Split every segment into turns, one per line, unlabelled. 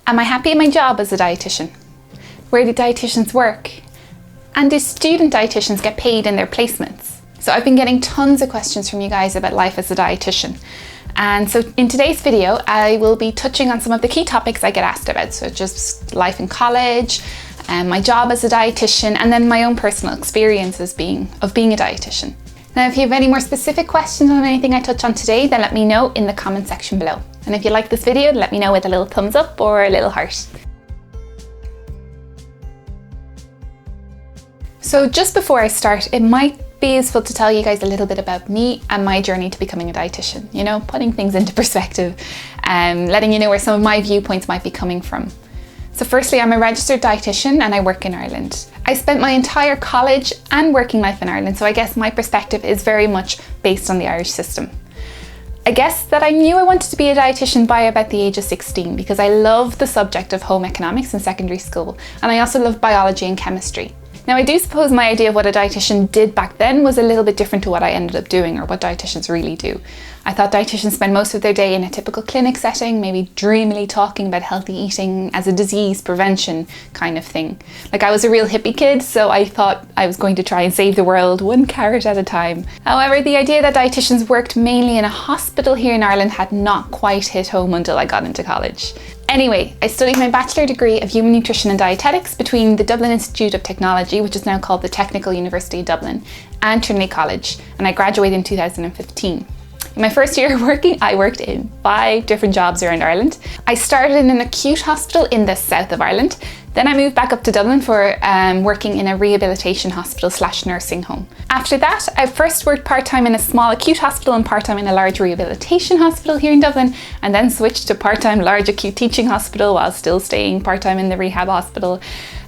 Am I happy in my job as a dietitian? Where do dietitians work? And do student dietitians get paid in their placements? So I've been getting tons of questions from you guys about life as a dietitian. And so in today's video, I will be touching on some of the key topics I get asked about. So just life in college, my job as a dietitian, and then my own personal experiences of being a dietitian. Now, if you have any more specific questions on anything I touch on today, then let me know in the comment section below. And if you like this video, let me know with a little thumbs up or a little heart. So just before I start, it might be useful to tell you guys a little bit about me and my journey to becoming a dietitian. You know, putting things into perspective and letting you know where some of my viewpoints might be coming from. So firstly, I'm a registered dietitian and I work in Ireland. I spent my entire college and working life in Ireland, so I guess my perspective is very much based on the Irish system. I guess that I knew I wanted to be a dietitian by about the age of 16 because I loved the subject of home economics in secondary school, and I also loved biology and chemistry. Now, I do suppose my idea of what a dietitian did back then was a little bit different to what I ended up doing, or what dietitians really do. I thought dietitians spend most of their day in a typical clinic setting, maybe dreamily talking about healthy eating as a disease prevention kind of thing. Like, I was a real hippie kid, so I thought I was going to try and save the world one carrot at a time. However, the idea that dietitians worked mainly in a hospital here in Ireland had not quite hit home until I got into college. Anyway, I studied my bachelor degree of human nutrition and dietetics between the Dublin Institute of Technology, which is now called the Technical University of Dublin, and Trinity College, and I graduated in 2015. In my first year working, I worked in 5 different jobs around Ireland. I started in an acute hospital in the south of Ireland. Then I moved back up to Dublin for working in a rehabilitation hospital / nursing home. After that, I first worked part-time in a small acute hospital and part-time in a large rehabilitation hospital here in Dublin, and then switched to part-time large acute teaching hospital while still staying part-time in the rehab hospital.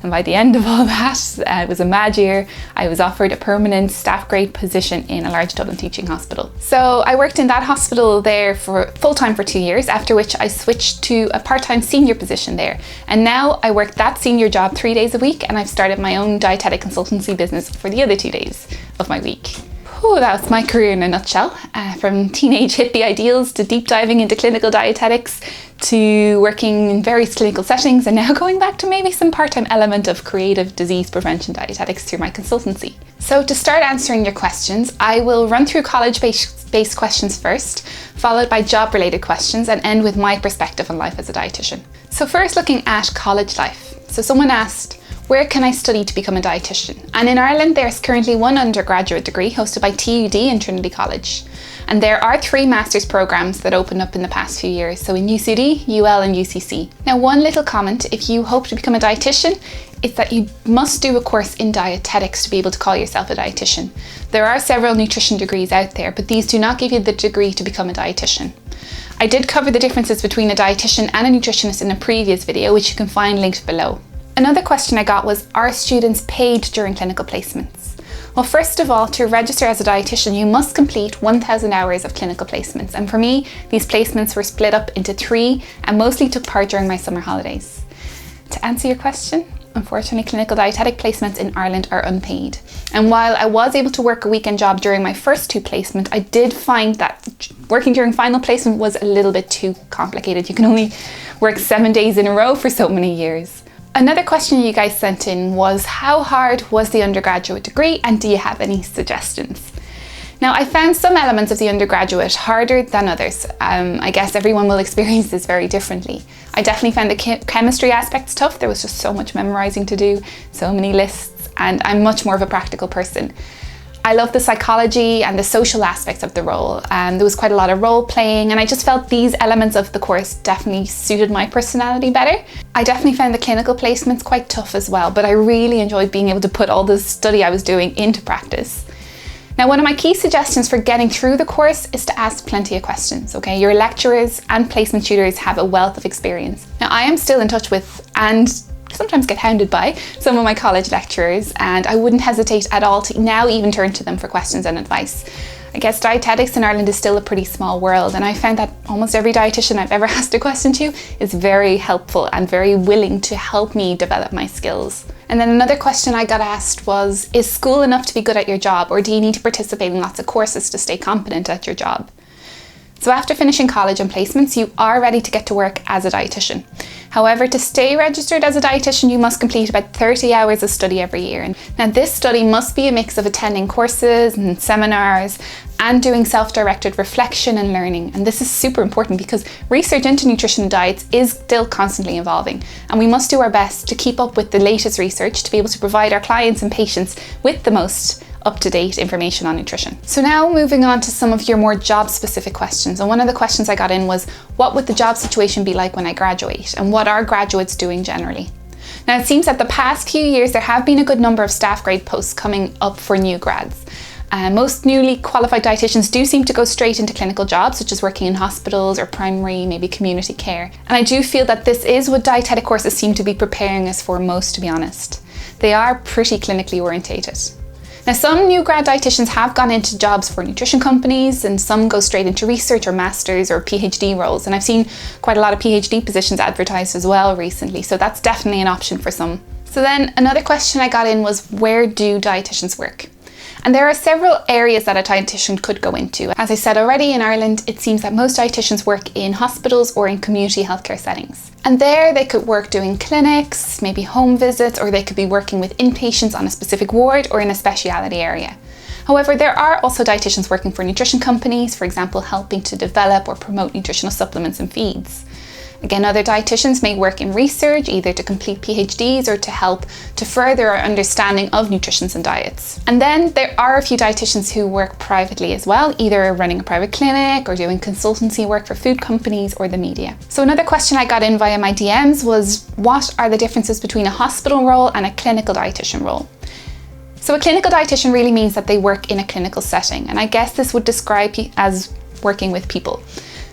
And by the end of all that, it was a mad year, I was offered a permanent staff grade position in a large Dublin teaching hospital. So I worked in that hospital there for full-time for 2 years, after which I switched to a part-time senior position there. And now I work that senior job 3 days a week, and I've started my own dietetic consultancy business for the other 2 days of my week. Whew, that was my career in a nutshell. From teenage hippie ideals to deep diving into clinical dietetics to working in various clinical settings, and now going back to maybe some part-time element of creative disease prevention dietetics through my consultancy. So to start answering your questions, I will run through college-based questions first, followed by job-related questions, and end with my perspective on life as a dietitian. So first, looking at college life. So someone asked, where can I study to become a dietitian? And in Ireland, there's currently one undergraduate degree hosted by TUD and Trinity College. And there are 3 master's programs that opened up in the past few years, so in UCD, UL and UCC. Now, one little comment, if you hope to become a dietitian, is that you must do a course in dietetics to be able to call yourself a dietitian. There are several nutrition degrees out there, but these do not give you the degree to become a dietitian. I did cover the differences between a dietitian and a nutritionist in a previous video, which you can find linked below. Another question I got was, are students paid during clinical placements? Well, first of all, to register as a dietitian, you must complete 1,000 hours of clinical placements. And for me, these placements were split up into 3 and mostly took part during my summer holidays. To answer your question, unfortunately, clinical dietetic placements in Ireland are unpaid. And while I was able to work a weekend job during my first 2 placements, I did find that working during final placement was a little bit too complicated. You can only work 7 days in a row for so many years. Another question you guys sent in was, how hard was the undergraduate degree, and do you have any suggestions? Now, I found some elements of the undergraduate harder than others. I guess everyone will experience this very differently. I definitely found the chemistry aspects tough. There was just so much memorizing to do, so many lists, and I'm much more of a practical person. I love the psychology and the social aspects of the role. There was quite a lot of role playing, and I just felt these elements of the course definitely suited my personality better. I definitely found the clinical placements quite tough as well, but I really enjoyed being able to put all the study I was doing into practice. Now, one of my key suggestions for getting through the course is to ask plenty of questions, okay? Your lecturers and placement tutors have a wealth of experience. Now, I am still in touch with, and sometimes get hounded by, some of my college lecturers, and I wouldn't hesitate at all to now even turn to them for questions and advice. I guess dietetics in Ireland is still a pretty small world, and I found that almost every dietitian I've ever asked a question to is very helpful and very willing to help me develop my skills. And then another question I got asked was, is school enough to be good at your job, or do you need to participate in lots of courses to stay competent at your job? So after finishing college and placements, you are ready to get to work as a dietitian. However, to stay registered as a dietitian, you must complete about 30 hours of study every year. And now this study must be a mix of attending courses and seminars and doing self-directed reflection and learning. And this is super important because research into nutrition and diets is still constantly evolving. And we must do our best to keep up with the latest research to be able to provide our clients and patients with the most up-to-date information on nutrition. So now moving on to some of your more job-specific questions. And one of the questions I got in was, what would the job situation be like when I graduate? And what are graduates doing generally? Now it seems that the past few years there have been a good number of staff grade posts coming up for new grads. Most newly qualified dietitians do seem to go straight into clinical jobs, such as working in hospitals or primary, maybe community care. And I do feel that this is what dietetic courses seem to be preparing us for most, to be honest. They are pretty clinically orientated. Now, some new grad dietitians have gone into jobs for nutrition companies, and some go straight into research or masters or PhD roles. And I've seen quite a lot of PhD positions advertised as well recently, so that's definitely an option for some. So then another question I got in was, where do dietitians work? And there are several areas that a dietitian could go into. As I said already, in Ireland, it seems that most dietitians work in hospitals or in community healthcare settings. And there they could work doing clinics, maybe home visits, or they could be working with inpatients on a specific ward or in a speciality area. However, there are also dietitians working for nutrition companies, for example, helping to develop or promote nutritional supplements and feeds. Again, other dietitians may work in research, either to complete PhDs or to help to further our understanding of nutrition and diets. And then there are a few dietitians who work privately as well, either running a private clinic or doing consultancy work for food companies or the media. So another question I got in via my DMs was, what are the differences between a hospital role and a clinical dietitian role? So a clinical dietitian really means that they work in a clinical setting, and I guess this would describe as working with people.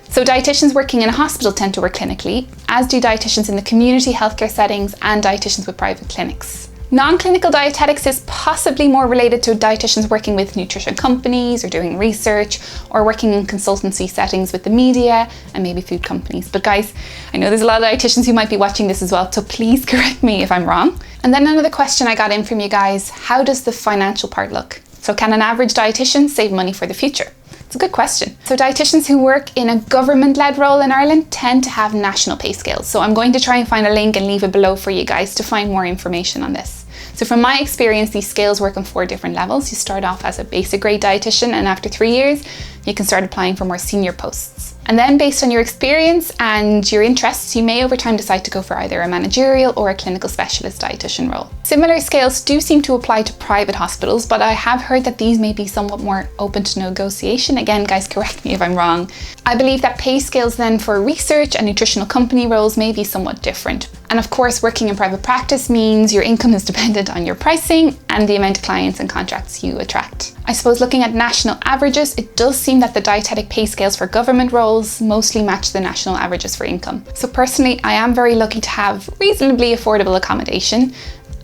So dietitians working in a hospital tend to work clinically, as do dietitians in the community healthcare settings and dietitians with private clinics. Non-clinical dietetics is possibly more related to dietitians working with nutrition companies or doing research or working in consultancy settings with the media and maybe food companies. But guys, I know there's a lot of dietitians who might be watching this as well, so please correct me if I'm wrong. And then another question I got in from you guys, how does the financial part look? So can an average dietitian save money for the future? It's a good question. So dietitians who work in a government-led role in Ireland tend to have national pay scales. So I'm going to try and find a link and leave it below for you guys to find more information on this. So from my experience, these scales work on 4 different levels. You start off as a basic grade dietitian, and after 3 years, you can start applying for more senior posts. And then based on your experience and your interests, you may over time decide to go for either a managerial or a clinical specialist dietitian role. Similar scales do seem to apply to private hospitals, but I have heard that these may be somewhat more open to negotiation. Again, guys, correct me if I'm wrong. I believe that pay scales then for research and nutritional company roles may be somewhat different. And of course, working in private practice means your income is dependent on your pricing and the amount of clients and contracts you attract. I suppose looking at national averages, it does seem that the dietetic pay scales for government roles mostly match the national averages for income. So personally, I am very lucky to have reasonably affordable accommodation,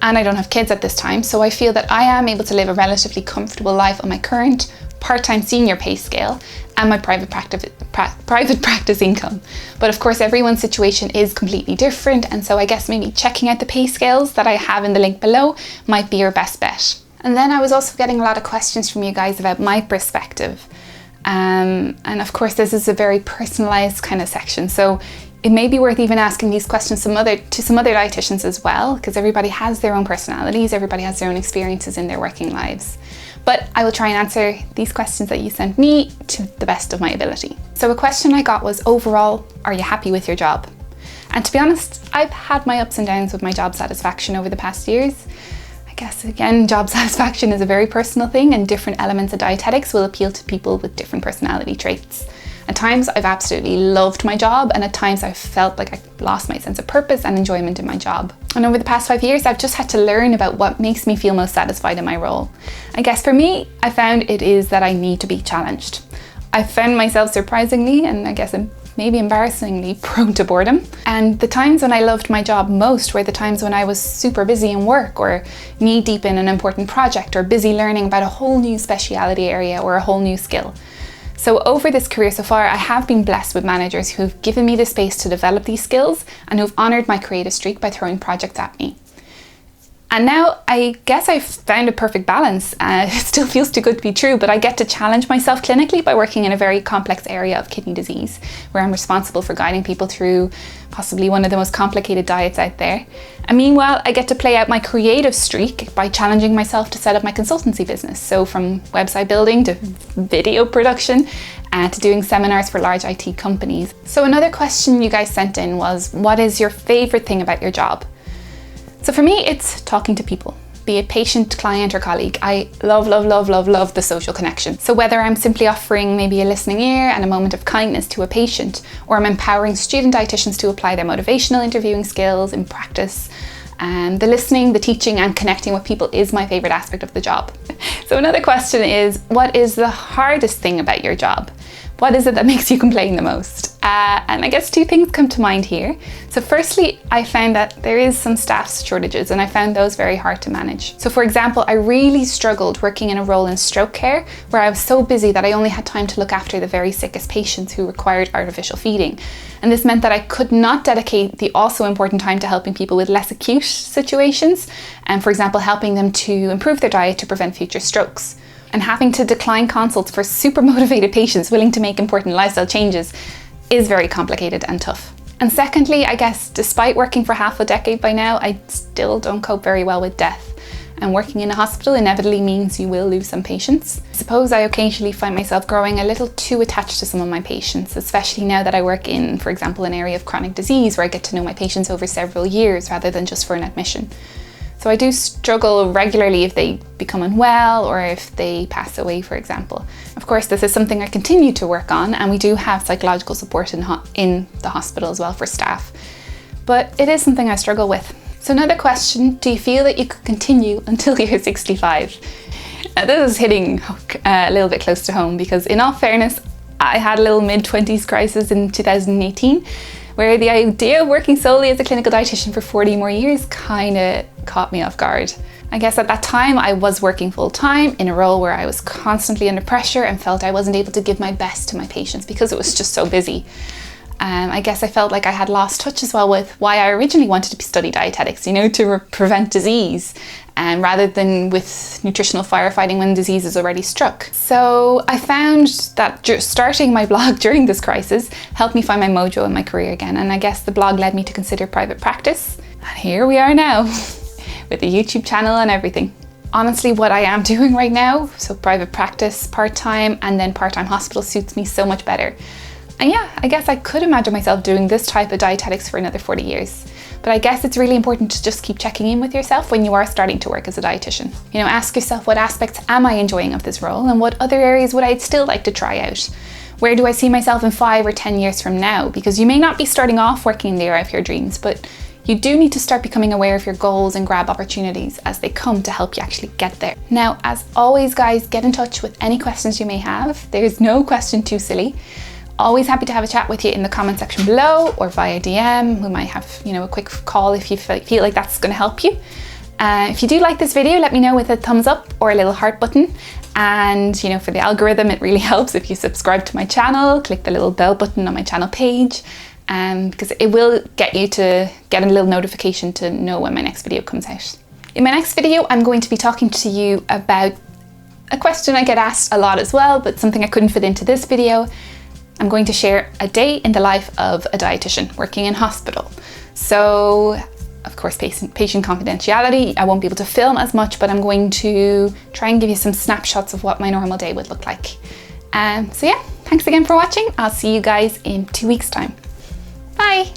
and I don't have kids at this time, so I feel that I am able to live a relatively comfortable life on my current part-time senior pay scale and my private practice income. But of course, everyone's situation is completely different, and so I guess maybe checking out the pay scales that I have in the link below might be your best bet. And then I was also getting a lot of questions from you guys about my perspective. And of course, this is a very personalized kind of section, so it may be worth even asking these questions to some other dietitians as well, because everybody has their own personalities, everybody has their own experiences in their working lives. But I will try and answer these questions that you sent me to the best of my ability. So a question I got was, overall, are you happy with your job? And to be honest, I've had my ups and downs with my job satisfaction over the past years. I guess, again, job satisfaction is a very personal thing, and different elements of dietetics will appeal to people with different personality traits. At times, I've absolutely loved my job, and at times I've felt like I lost my sense of purpose and enjoyment in my job. And over the past 5 years, I've just had to learn about what makes me feel most satisfied in my role. I guess for me, I found it is that I need to be challenged. I found myself surprisingly, and I guess maybe embarrassingly, prone to boredom. And the times when I loved my job most were the times when I was super busy in work, or knee deep in an important project, or busy learning about a whole new speciality area or a whole new skill. So over this career so far, I have been blessed with managers who've given me the space to develop these skills and who've honoured my creative streak by throwing projects at me. And now I guess I've found a perfect balance. It still feels too good to be true, but I get to challenge myself clinically by working in a very complex area of kidney disease, where I'm responsible for guiding people through possibly one of the most complicated diets out there. And meanwhile, I get to play out my creative streak by challenging myself to set up my consultancy business. So from website building to video production to doing seminars for large IT companies. So another question you guys sent in was, what is your favorite thing about your job? So for me, it's talking to people, be it patient, client or colleague. I love the social connection. So whether I'm simply offering maybe a listening ear and a moment of kindness to a patient, or I'm empowering student dietitians to apply their motivational interviewing skills in practice, the listening, the teaching and connecting with people is my favorite aspect of the job. So another question is, what is the hardest thing about your job? What is it that makes you complain the most? And I guess two things come to mind here. So firstly, I found that there is some staff shortages and I found those very hard to manage. So for example, I really struggled working in a role in stroke care where I was so busy that I only had time to look after the very sickest patients who required artificial feeding. And this meant that I could not dedicate the also important time to helping people with less acute situations, and for example, helping them to improve their diet to prevent future strokes. And having to decline consults for super motivated patients willing to make important lifestyle changes is very complicated and tough. And secondly, I guess despite working for half a decade by now, I still don't cope very well with death. And working in a hospital inevitably means you will lose some patients. I suppose I occasionally find myself growing a little too attached to some of my patients, especially now that I work in, for example, an area of chronic disease where I get to know my patients over several years rather than just for an admission. So I do struggle regularly if they become unwell or if they pass away, for example. Of course, this is something I continue to work on, and we do have psychological support in the hospital as well for staff. But it is something I struggle with. So another question, do you feel that you could continue until you're 65? Now, this is hitting a little bit close to home because in all fairness, I had a little mid-20s crisis in 2018 where the idea of working solely as a clinical dietitian for 40 more years kind of caught me off guard. I guess at that time I was working full-time in a role where I was constantly under pressure and felt I wasn't able to give my best to my patients because it was just so busy. I guess I felt like I had lost touch as well with why I originally wanted to study dietetics, to prevent disease, rather than with nutritional firefighting when disease is already struck. So I found that starting my blog during this crisis helped me find my mojo in my career again, and I guess the blog led me to consider private practice. And here we are now, with a YouTube channel and everything. Honestly, what I am doing right now, so private practice, part-time, and then part-time hospital suits me so much better. And yeah, I guess I could imagine myself doing this type of dietetics for another 40 years. But I guess it's really important to just keep checking in with yourself when you are starting to work as a dietitian. Ask yourself, what aspects am I enjoying of this role and what other areas would I still like to try out? Where do I see myself in 5 or 10 years from now? Because you may not be starting off working in the area of your dreams, but you do need to start becoming aware of your goals and grab opportunities as they come to help you actually get there. Now, as always, guys, get in touch with any questions you may have. There's no question too silly. Always happy to have a chat with you in the comment section below or via DM. We might have, a quick call if you feel like that's going to help you. If you do like this video, let me know with a thumbs up or a little heart button. And, for the algorithm, it really helps if you subscribe to my channel, click the little bell button on my channel page, because it will get you to get a little notification to know when my next video comes out. In my next video, I'm going to be talking to you about a question I get asked a lot as well, but something I couldn't fit into this video. I'm going to share a day in the life of a dietitian working in hospital. So, of course, patient confidentiality. I won't be able to film as much, but I'm going to try and give you some snapshots of what my normal day would look like. So yeah, thanks again for watching. I'll see you guys in 2 weeks' time. Bye.